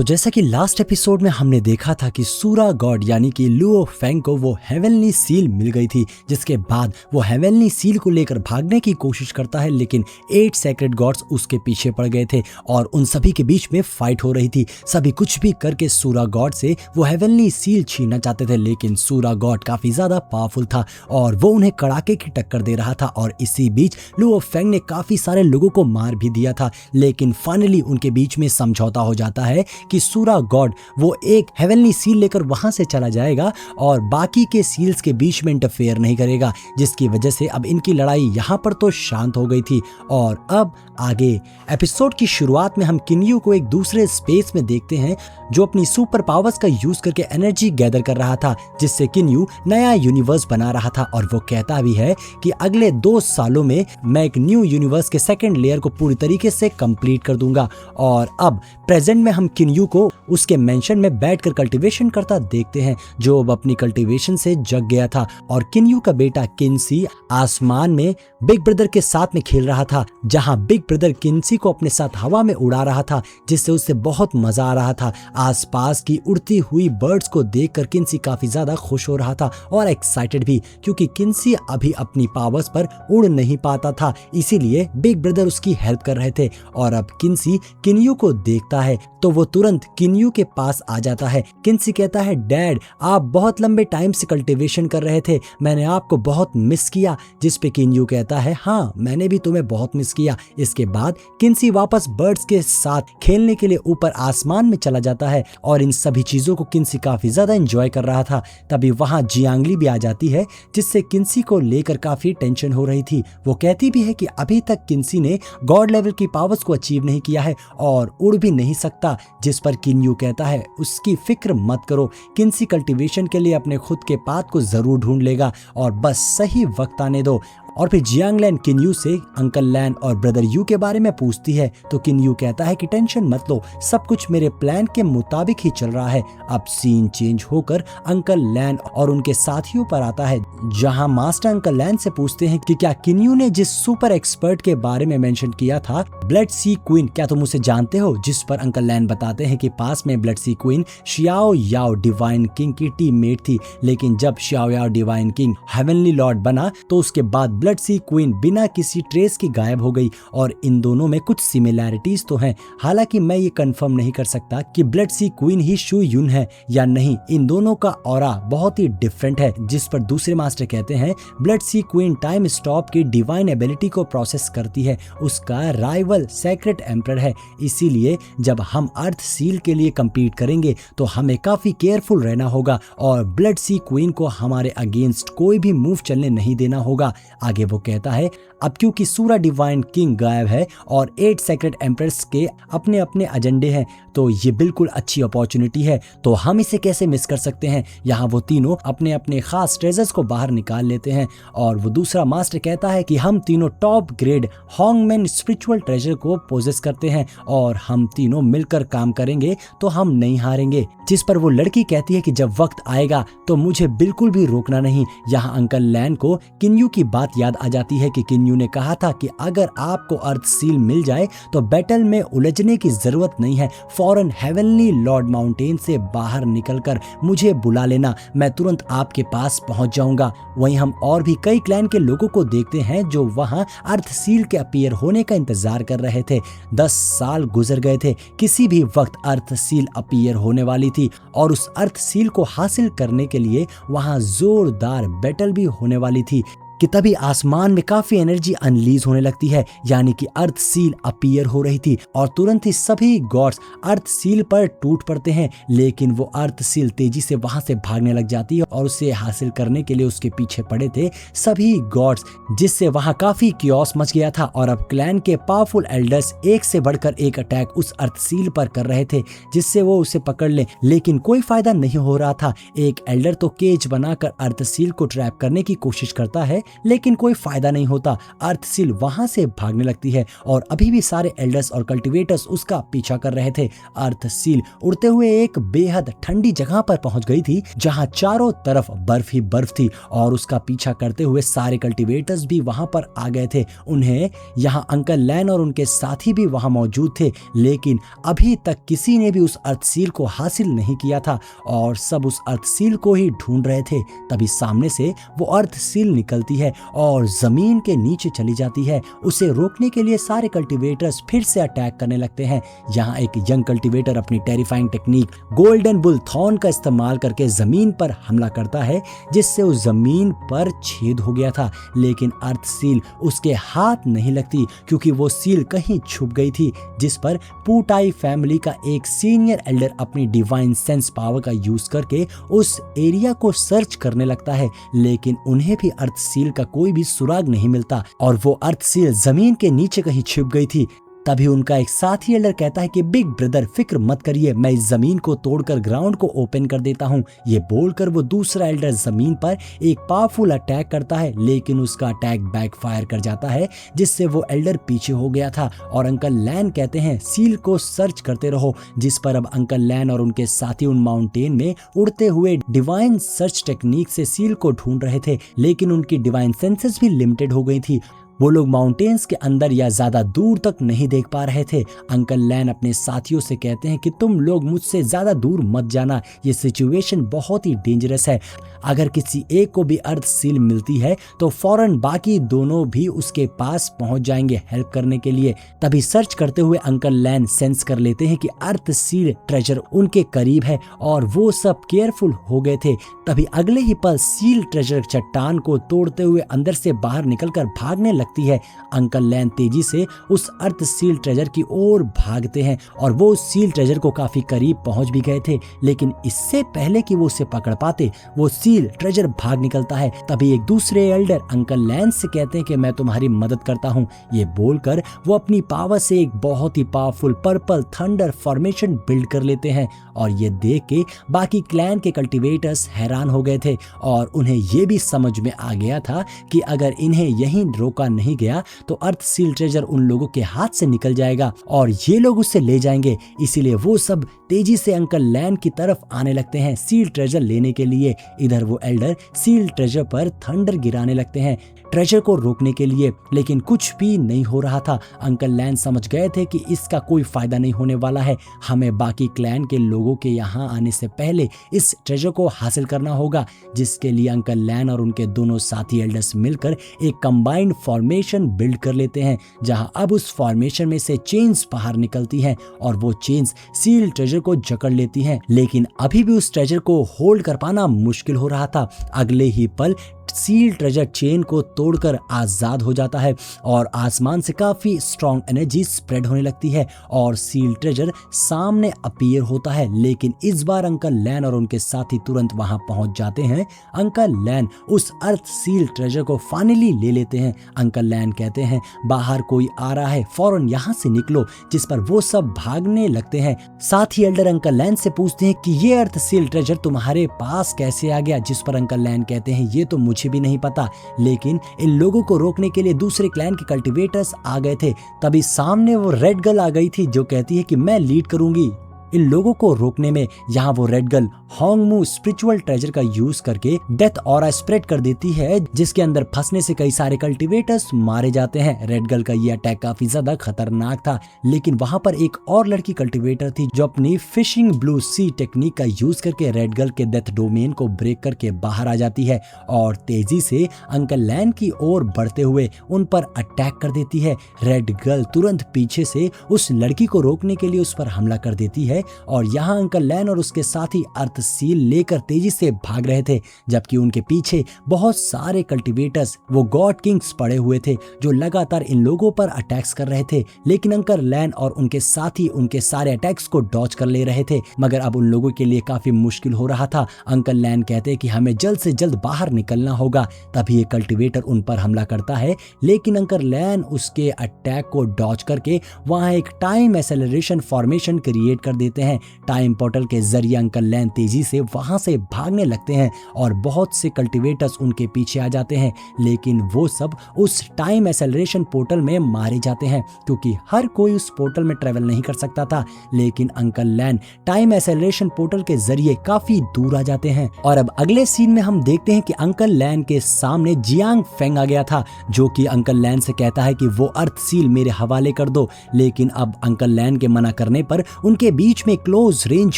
जैसा कि last episode में हमने देखा था कि सूरा गॉड यानी कि लुओ फेंग को वो हेवनली सील मिल गई थी, जिसके बाद वो हेवनली सील को लेकर भागने की कोशिश करता है, लेकिन 8 सेक्रेड गॉड्स उसके पीछे पड़ गए थे और उन सभी के बीच में फाइट हो रही थी। सभी कुछ भी करके सूरा गॉड से वो हेवनली सील छीनना चाहते थे, लेकिन सूरा गॉड काफी ज्यादा पावरफुल था और वो उन्हें कड़ाके की टक्कर दे रहा था। और इसी बीच लुओ फेंग ने काफी सारे लोगों को मार भी दिया था, लेकिन फाइनली उनके बीच में समझौता हो जाता है कि सूरा गॉड वो एक हेवनली सील लेकर वहां से चला जाएगा और बाकी के सील्स के बीच में इंटरफेयर नहीं करेगा, जिसकी वजह से अब इनकी लड़ाई यहां पर तो शांत हो गई थी। और अब आगे एपिसोड की शुरुआत में हम किन्यू को एक दूसरे स्पेस में देखते हैं जो अपनी सुपर पावर्स का यूज करके एनर्जी गैदर कर रहा था, जिससे किन्यू नया यूनिवर्स बना रहा था। और वो कहता भी है कि अगले 2 सालों में मैं एक न्यू यूनिवर्स के सेकंड लेयर को पूरी तरीके से कंप्लीट कर दूंगा। और अब प्रेजेंट में हम किन्यू को उसके मेंशन में बैठकर कल्टीवेशन करता देखते हैं, जो अब अपनी कल्टीवेशन से जग गया था। और किन्यू का बेटा किन्सी आसमान में बिग ब्रदर के साथ में खेल रहा था, जहां बिग ब्रदर किन्सी को अपने साथ हवा में उड़ा रहा था, जिससे उसे बहुत मजा आ रहा था। आसपास की उड़ती हुई बर्ड्स को देखकर किन्सी काफी ज्यादा खुश हो रहा था और एक्साइटेड भी, क्योंकि किन्सी अभी अपनी पावर्स पर उड़ नहीं पाता था, इसीलिए बिग ब्रदर उसकी हेल्प कर रहे थे। और अब किन्सी किन्यू को देखता है तो वो तुरंत किन्यू के पास आ जाता है। किन्सी कहता है, डैड आप बहुत लंबे टाइम से कल्टीवेशन कर रहे थे, मैंने आपको बहुत मिस किया। जिस पे किन्यू कहता है, हाँ मैंने भी तुम्हें बहुत मिस किया। इसके बाद किन्सी वापस बर्ड्स के साथ खेलने के लिए ऊपर आसमान में चला जाता है और इन सभी चीजों को किन्सी काफी ज्यादा एंजॉय कर रहा था। तभी वहां जियांगली भी आ जाती है, जिससे किन्सी को लेकर काफी टेंशन हो रही थी। वो कहती भी है कि अभी तक किन्सी ने गॉड लेवल की पावर्स को अचीव नहीं किया है और उड़ भी नहीं सकता। जिस पर किन्यू कहता है, उसकी फिक्र मत करो, किन्सी कल्टीवेशन के लिए अपने खुद के पाथ को जरूर ढूंढ लेगा और बस सही वक्त आने दो। और फिर जियांगलैन किन्यू से अंकल लैन और ब्रदर यू के बारे में पूछती है, तो किन्यू कहता है कि टेंशन मत लो, सब कुछ मेरे प्लान के मुताबिक ही चल रहा है। अब सीन चेंज होकर अंकल लैन और उनके साथियों पर आता है, जहां मास्टर अंकल लैन से पूछते हैं कि क्या किन्यू ने जिस सुपर एक्सपर्ट के बारे में मेंशन किया था, ब्लड सी क्वीन, क्या तुम उसे जानते हो? जिस पर अंकल लैन बताते हैं कि पास में ब्लड सी क्वीन शियाओ याओ डिवाइन किंग की टीममेट थी, लेकिन जब शियाओ याओ डिवाइन किंग हेवनली लॉर्ड बना तो उसके बाद ब्लड सी क्वीन बिना किसी ट्रेस की गायब हो गई। और इन दोनों में कुछ सिमिलैरिटीज तो हैं, हालांकि मैं ये कंफर्म नहीं कर सकता कि ब्लड सी क्वीन ही शू युन है या नहीं। इन दोनों का ऑरा बहुत ही डिफरेंट है। जिस पर दूसरे मास्टर कहते हैं, ब्लड सी क्वीन टाइम स्टॉप की डिवाइन एबिलिटी को प्रोसेस करती है, उसका राइवल सेक्रेट एम्परर है, इसीलिए जब हम अर्थ सील के लिए कंपीट करेंगे तो हमें काफी केयरफुल रहना होगा और ब्लड सी क्वीन को हमारे अगेंस्ट कोई भी मूव चलने नहीं देना होगा। आगे वो कहता है, अब क्योंकि सूरा डिवाइन किंग गायब है और 8 सेक्रेट एम्परर्स के अपने अपने एजेंडे हैं, तो ये बिल्कुल अच्छी अपॉर्चुनिटी है, तो हम इसे कैसे मिस कर सकते हैं। यहाँ वो तीनों अपने अपने खास ट्रेजर्स को बाहर निकाल लेते हैं और वो दूसरा मास्टर कहता है कि हम तीनों टॉप ग्रेड हॉन्गमैन स्पिरिचुअल ट्रेजर को पोजेस करते हैं और हम तीनों मिलकर काम करेंगे तो हम नहीं हारेंगे। जिस पर वो लड़की कहती है कि जब वक्त आएगा तो मुझे बिल्कुल भी रोकना नहीं। यहाँ अंकल लैन को किन्यू की बात याद आ जाती है कि किन्यू ने कहा था कि अगर आपको अर्थ सील मिल जाए तो बैटल में उलझने की जरूरत नहीं है, फौरन हेवनली लॉर्ड माउंटेन से बाहर निकलकर मुझे बुला लेना, मैं तुरंत आपके पास पहुंच जाऊंगा। वहीं हम और भी कई क्लैन के लोगों को देखते हैं जो वहां अर्थ सील के अपीयर होने का इंतजार कर रहे थे। 10 साल गुजर गए थे, किसी भी वक्त अर्थ सील अपीयर होने वाली थी और उस अर्थ सील को हासिल करने के लिए वहां जोरदार बैटल भी होने वाली थी कि तभी आसमान में काफी एनर्जी अनलीज होने लगती है, यानी कि अर्थ सील अपीयर हो रही थी और तुरंत ही सभी गॉड्स अर्थ सील पर टूट पड़ते हैं। लेकिन वो अर्थ सील तेजी से वहां से भागने लग जाती है और उसे हासिल करने के लिए उसके पीछे पड़े थे सभी गॉड्स, जिससे वहां काफी कियोस मच गया था। और अब क्लैन के पावरफुल एल्डर्स एक से बढ़कर एक अटैक उस अर्थ सील पर कर रहे थे, जिससे वो उसे पकड़ ले, लेकिन कोई फायदा नहीं हो रहा था। एक एल्डर तो केज बनाकर अर्थ सील को ट्रैप करने की कोशिश करता है, लेकिन कोई फायदा नहीं होता। अर्थ सील वहां से भागने लगती है और अभी भी सारे एल्डर्स और कल्टीवेटर्स उसका पीछा कर रहे थे। अर्थ सील उड़ते हुए एक बेहद ठंडी जगह पर पहुंच गई थी जहां चारों तरफ बर्फ ही बर्फ थी और उसका पीछा करते हुए सारे कल्टीवेटर्स भी वहां पर आ गए थे। उन्हें यहाँ अंकल लैन और उनके साथी भी वहां मौजूद थे, लेकिन अभी तक किसी ने भी उस अर्थ सील को हासिल नहीं किया था और सब उस अर्थ सील को ही ढूंढ रहे थे। तभी सामने से वो अर्थ सील निकलती है और जमीन के नीचे चली जाती है। उसे रोकने के लिए सारे कल्टीवेटर्स फिर से अटैक करने लगते हैं। यहाँ एक यंग कल्टीवेटर अपनी terrifying technique golden bull thorn का इस्तेमाल करके जमीन पर हमला करता है, जिससे उस जमीन पर छेद हो गया था, लेकिन अर्थ सील उसके हाथ नहीं लगती क्योंकि वो सील कहीं छुप गई थी, जिस पर पूटाई फैमिली का एक सीनियर एल्डर अपनी डिवाइन सेंस पावर का यूज करके उस एरिया को सर्च करने लगता है, लेकिन उन्हें भी अर्थ सील का कोई भी सुराग नहीं मिलता और वो अर्थ सील जमीन के नीचे कहीं छिप गई थी। तभी उनका एक साथी एल्डर कहता है कि बिग ब्रदर फिक्र मत करिए, मैं इस जमीन को तोड़कर ग्राउंड को ओपन कर देता हूँ। ये बोलकर वो दूसरा एल्डर जमीन पर एक पावरफुल अटैक करता है, लेकिन उसका अटैक बैकफायर कर जाता है, जिससे वो एल्डर पीछे हो गया था। और अंकल लैन कहते हैं सील को सर्च करते रहो, जिस पर अब अंकल लैन और उनके साथी उन माउंटेन में उड़ते हुए डिवाइन सर्च टेक्निक से सील को ढूंढ रहे थे, लेकिन उनकी डिवाइन सेंसेस भी लिमिटेड हो गई थी। वो लोग माउंटेन्स के अंदर या ज्यादा दूर तक नहीं देख पा रहे थे। अंकल लैन अपने साथियों से कहते हैं कि तुम लोग मुझसे ज्यादा दूर मत जाना, ये सिचुएशन बहुत ही डेंजरस है। अगर किसी एक को भी अर्थ सील मिलती है तो फौरन बाकी दोनों भी उसके पास पहुंच जाएंगे हेल्प करने के लिए। तभी सर्च करते हुए अंकल लैन सेंस कर लेते हैं कि अर्थ सील ट्रेजर उनके करीब है और वो सब केयरफुल हो गए थे। तभी अगले ही पल सील ट्रेजर चट्टान को तोड़ते हुए अंदर से बाहर निकलकर भागने लगती है। अंकल लैन तेजी से उस अर्थ सील ट्रेजर की ओर भागते हैं और वो उस सील ट्रेजर को काफी करीब पहुंच भी गए थे, लेकिन इससे पहले कि वो उसे पकड़ पाते वो सील ट्रेजर भाग निकलता है। तभी एक दूसरे एल्डर अंकल लैन से कहते हैं कि मैं तुम्हारी मदद करता हूँ। ये बोलकर वो अपनी पावर से एक बहुत ही powerful purple thunder formation build कर लेते हैं और ये देख के बाकी क्लैन के कल्टीवेटर्स हैरान हो गए थे और उन्हें ये भी समझ में आ गया था कि अगर इन्हें यहीं रोका नहीं गया तो अर्थ सील ट्रेजर उन लोगों के हाथ से निकल जाएगा और ये लोग उसे ले जाएंगे। इसीलिए वो सब तेजी से अंकल लैन की तरफ आने लगते हैं सील ट्रेजर लेने के लिए। इधर वो एल्डर सील ट्रेजर पर थंडर गिराने लगते हैं ट्रेजर को रोकने के लिए, लेकिन कुछ भी नहीं हो रहा था। अंकल लैन समझ गए थे कि इसका कोई फायदा नहीं होने वाला है, हमें बाकी क्लैन के लोगों के यहाँ आने से पहले इस ट्रेजर को हासिल करना होगा, जिसके लिए अंकल लैन और उनके दोनों साथी एल्डर्स मिलकर एक कंबाइंड फॉर्मेशन बिल्ड कर लेते हैं, जहां अब उस फॉर्मेशन में से चेन्स बाहर निकलती हैं और वो चेन्स सील ट्रेजर को जकड़ लेती हैं, लेकिन अभी भी उस ट्रेजर को होल्ड कर पाना मुश्किल हो रहा था। अगले ही पल सील ट्रेजर चेन को तोड़कर आजाद हो जाता है और आसमान से काफी स्ट्रॉन्ग एनर्जी स्प्रेड होने लगती है और सील ट्रेजर सामने अपीयर होता है, लेकिन इस बार अंकल लैन और उनके साथी तुरंत वहां पहुंच जाते हैं। अंकल लैन उस अर्थ सील ट्रेजर को फाइनली ले लेते हैं। अंकल लैन कहते हैं बाहर कोई आ रहा है, फौरन यहाँ से निकलो, जिस पर वो सब भागने लगते हैं। साथ ही एल्डर अंकल लैन से पूछते हैं कि ये अर्थ सील ट्रेजर तुम्हारे पास कैसे आ गया, जिस पर अंकल लैन कहते हैं ये तो मुझे भी नहीं पता, लेकिन इन लोगों को रोकने के लिए दूसरे क्लैन के कल्टीवेटर्स आ गए थे। तभी सामने वो रेड गर्ल आ गई थी जो कहती है कि मैं लीड करूंगी इन लोगों को रोकने में। यहाँ वो रेड गर्ल होंगमू स्पिरिचुअल ट्रेजर का यूज करके डेथ ऑरा स्प्रेड कर देती है, जिसके अंदर फंसने से कई सारे कल्टीवेटर्स मारे जाते हैं। रेड गर्ल का ये अटैक काफी ज्यादा खतरनाक था, लेकिन वहां पर एक और लड़की कल्टीवेटर थी जो अपनी फिशिंग ब्लू सी टेक्निक का यूज करके रेड गर्ल के डेथ डोमेन को ब्रेक करके बाहर आ जाती है और तेजी से अंकल लैन की ओर बढ़ते हुए उन पर अटैक कर देती है। रेड गर्ल तुरंत पीछे से उस लड़की को रोकने के लिए उस पर हमला कर देती है और यहाँ अंकल लैन और उसके साथी अर्थ सील लेकर तेजी से भाग रहे थे, जबकि उनके पीछे बहुत सारे कल्टीवेटर्स वो गॉड किंग्स पड़े हुए थे जो लगातार इन लोगों पर अटैक्स कर रहे थे। लेकिन अंकल लैन और उनके साथी उनके सारे अटैक्स को डॉज कर ले रहे थे, मगर अब उन लोगों के लिए काफी मुश्किल हो रहा था। अंकल लैन कहते हैं कि हमें जल्द से जल्द बाहर निकलना होगा। तभी एक कल्टीवेटर उन पर हमला करता है, लेकिन अंकल लैन उसके अटैक को डॉज करके वहां एक टाइम एक्सेलरेशन फॉर्मेशन क्रिएट कर देते हैं। टाइम पोर्टल के जरिए अंकल लैन तेजी से वहां से भागने लगते हैं और बहुत से कल्टीवेटर्स उनके पीछे आ जाते हैं, लेकिन वो सब उस टाइम एक्सेलरेशन पोर्टल में मारे जाते हैं क्योंकि हर कोई उस पोर्टल में ट्रेवल नहीं कर सकता था। लेकिन अंकल लैन टाइम एक्सेलरेशन पोर्टल के जरिए काफी दूर आ जाते हैं। और अब अगले सीन में हम देखते हैं कि अंकल लैन के सामने जियांग फेंग आ गया था, जो कि अंकल लैन से कहता है कि वो अर्थ सील मेरे हवाले कर दो। लेकिन अब अंकल लैन के मना करने पर उनके बीच में क्लोज रेंज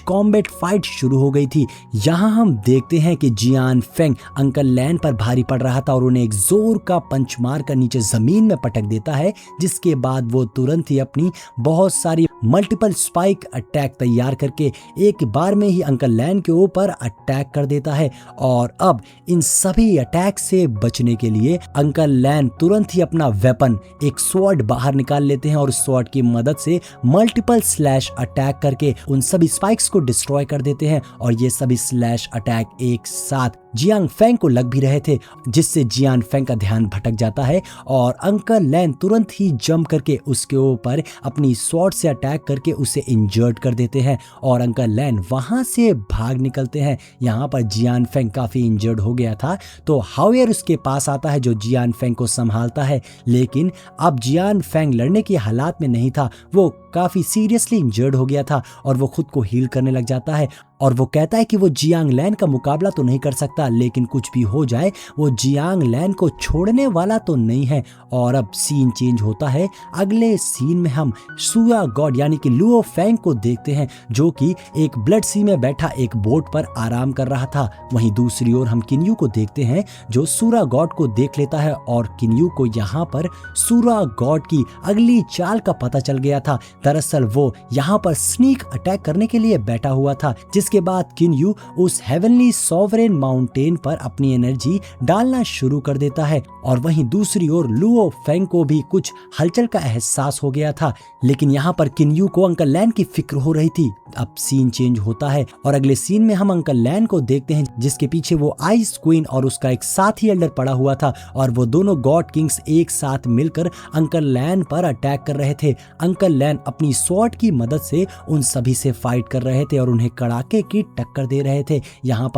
कॉम्बैट फाइट शुरू हो गई थी। यहाँ हम देखते हैं कि जियान फेंग अंकल लैन पर भारी पड़ रहा था और उन्हें एक जोर का पंच मार कर नीचे जमीन में पटक देता है, जिसके बाद वो तुरंत ही अपनी बहुत सारी मल्टीपल स्पाइक अटैक तैयार करके एक बार में ही अंकल लैन के ऊपर अटैक कर देता है। और अब इन सभी अटैक से बचने के लिए अंकल लैन तुरंत ही अपना वेपन एक स्वॉर्ड बाहर निकाल लेते हैं और उस स्वॉर्ड की मदद से मल्टीपल स्लैश अटैक करके उन सभी स्पाइक्स को डिस्ट्रॉय कर देते हैं। और ये सभी स्लैश अटैक एक साथ जियांग फेंग को लग भी रहे थे, जिससे जियान फेंग का ध्यान भटक जाता है और अंकल लैन तुरंत ही जंप करके उसके ऊपर अपनी स्वॉर्ड से अटैक करके उसे इंजर्ड कर देते हैं और अंकल लैन वहां से भाग निकलते हैं। यहाँ पर जियान फेंग काफी इंजर्ड हो गया था, तो हाउयर उसके पास आता है जो जियान फेंग को संभालता है। लेकिन अब जियान फेंग लड़ने की हालात में नहीं था, वो काफी सीरियसली इंजर्ड हो गया था और वो खुद को हील करने लग जाता है और वो कहता है कि वो जियांग लैन का मुकाबला तो नहीं कर सकता, लेकिन कुछ भी हो जाए वो जियांग लैन को छोड़ने वाला तो नहीं है। और अब सीन चेंज होता है। अगले सीन में हम सुया गॉड यानी कि लुओ फेंग को देखते हैं, जो कि एक ब्लड सी में बैठा एक बोट पर आराम कर रहा था। वहीं दूसरी ओर हम किन्यू को देखते हैं, जो सूरा गॉड को देख लेता है और किन्यू को यहाँ पर सूरा गॉड की अगली चाल का पता चल गया था। दरअसल वो यहाँ पर स्नीक अटैक करने के लिए बैठा हुआ था, जिसके बाद किन्यू उस हेवनली सॉवरेन माउंटेन पर अपनी एनर्जी डालना शुरू कर देता है। और वहीं दूसरी ओर लुओ फेंग को भी कुछ हलचल का एहसास हो गया था, लेकिन यहाँ पर किन्यू को अंकल लैन की फिक्र हो रही थी। अब सीन चेंज होता है और अगले सीन में हम अंकल लैन को देखते हैं, जिसके पीछे वो आइस क्वीन और उसका एक साथी एल्डर पड़ा हुआ था और वो दोनों गॉड किंग्स एक साथ मिलकर अंकल लैन पर अटैक कर रहे थे। अंकल लैन अपनी स्वॉर्ड की मदद से उन सभी से फाइट कर रहे थे और उन्हें कड़ाके की टक्कर दे रहे थे। यहाँ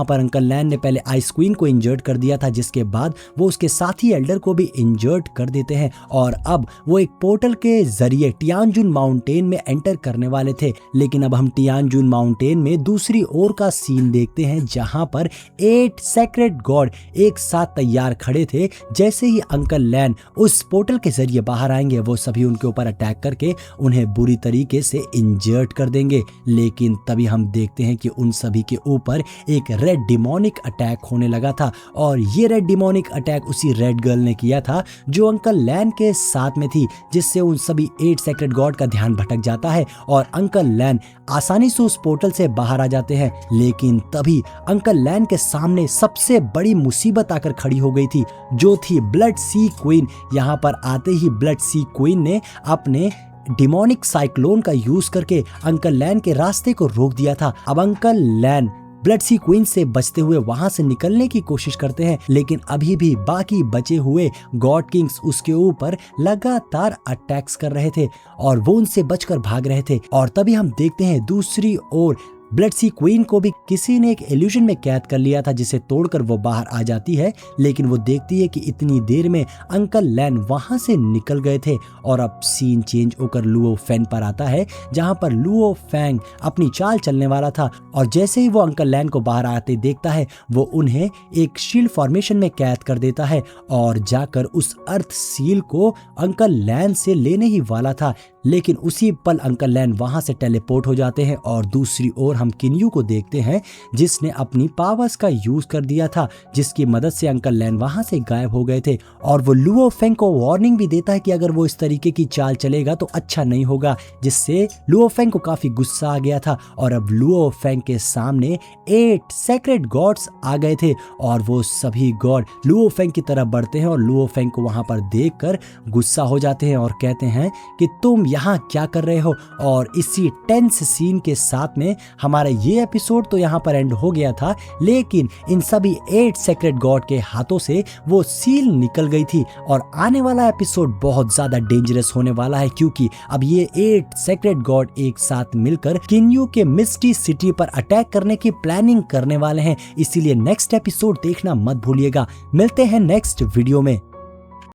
पर अंकल लैन ने पहले आइस क्वीन को इंजर्ड कर दिया था, जिसके बाद वो उसके साथी एल्डर को भी इंजर्ड कर देते हैं और अब वो एक पोर्टल के जरिए टियानजुन माउंटेन में एंटर करने वाले थे। लेकिन अब हम टियानजुन माउंटेन में दूसरी ओर का सीन देखते हैं, जहां पर 8 सेक्रेड गॉड एक साथ तैयार खड़े थे। जैसे ही अंकल लैन उस पोर्टल के जरिए बाहर आएंगे, वो सभी उनके ऊपर अटैक करके उन्हें बुरी तरीके से इंजर्ड कर देंगे। लेकिन तभी हम देखते हैं कि उन सभी के ऊपर एक रेड डिमोनिक अटैक होने लगा था और ये रेड डिमोनिक अटैक उसी रेड गर्ल ने किया था जो अंकल लैन के साथ में थी, जिससे उन सभी 8 सेक्रेड गॉड का ध्यान भटक जाता है और अंकल लैन आसानी से उस पोर्टल से बाहर आ जाते हैं। लेकिन तभी अंकल लैन के सामने सबसे बड़ी मुसीबत आकर खड़ी हो गई थी, जो थी ब्लड सी क्वीन। यहाँ पर आते ही ब्लड सी क्वीन ने अपने डिमोनिक साइक्लोन का यूज करके अंकल लैन के रास्ते को रोक दिया था। अब अंकल लैन ब्लड सी क्वीन से बचते हुए वहां से निकलने की कोशिश करते हैं, लेकिन अभी भी बाकी बचे हुए गॉड किंग्स उसके ऊपर लगातार अटैक्स कर रहे थे और वो उनसे बचकर भाग रहे थे। और तभी हम देखते हैं दूसरी ओर ब्लड सी क्वीन को भी किसी ने एक इल्यूजन में कैद कर लिया था, जिसे तोड़कर वो बाहर आ जाती है। लेकिन वो देखती है कि इतनी देर में अंकल लैन वहां से निकल गए थे। और अब सीन चेंज होकर लुओ फेंग पर आता है, जहां पर लुओ फेंग अपनी चाल चलने वाला था और जैसे ही वो अंकल लैन को बाहर आते देखता है, वो उन्हें एक शील्ड फॉर्मेशन में कैद कर देता है और जाकर उस अर्थ सील को अंकल लैन से लेने ही वाला था। लेकिन उसी पल अंकल लैन वहां से टेलीपोर्ट हो जाते हैं और दूसरी ओर हम किन्यू को देखते हैं, जिसने अपनी पावर्स का यूज कर दिया था, जिसकी मदद से अंकल लैन वहां से गायब हो गए थे। और वो लुओ फेंग को वार्निंग भी देता है कि अगर वो इस तरीके की चाल चलेगा तो अच्छा नहीं होगा, जिससे लुओ फेंग को काफी गुस्सा आ गया था। और अब लुओ फेंग के सामने 8 सेक्रेड गॉड्स आ गए थे और वो सभी गॉड लुओ फेंग की तरफ बढ़ते हैं और लुओ फेंग को वहां पर देखकर गुस्सा हो जाते हैं और कहते हैं कि तुम यहाँ क्या कर रहे हो। और इसी टेंस सीन के साथ में हमारा ये एपिसोड तो यहाँ पर एंड हो गया था, लेकिन इन सभी 8 सेक्रेड गॉड के हाथों से वो सील निकल गई थी। और आने वाला एपिसोड बहुत ज्यादा डेंजरस होने वाला है, क्योंकि अब ये 8 सेक्रेड गॉड एक साथ मिलकर किन्यू के मिस्टी सिटी पर अटैक करने की प्लानिंग करने वाले हैं। इसीलिए नेक्स्ट एपिसोड देखना मत भूलिएगा। मिलते हैं नेक्स्ट वीडियो में।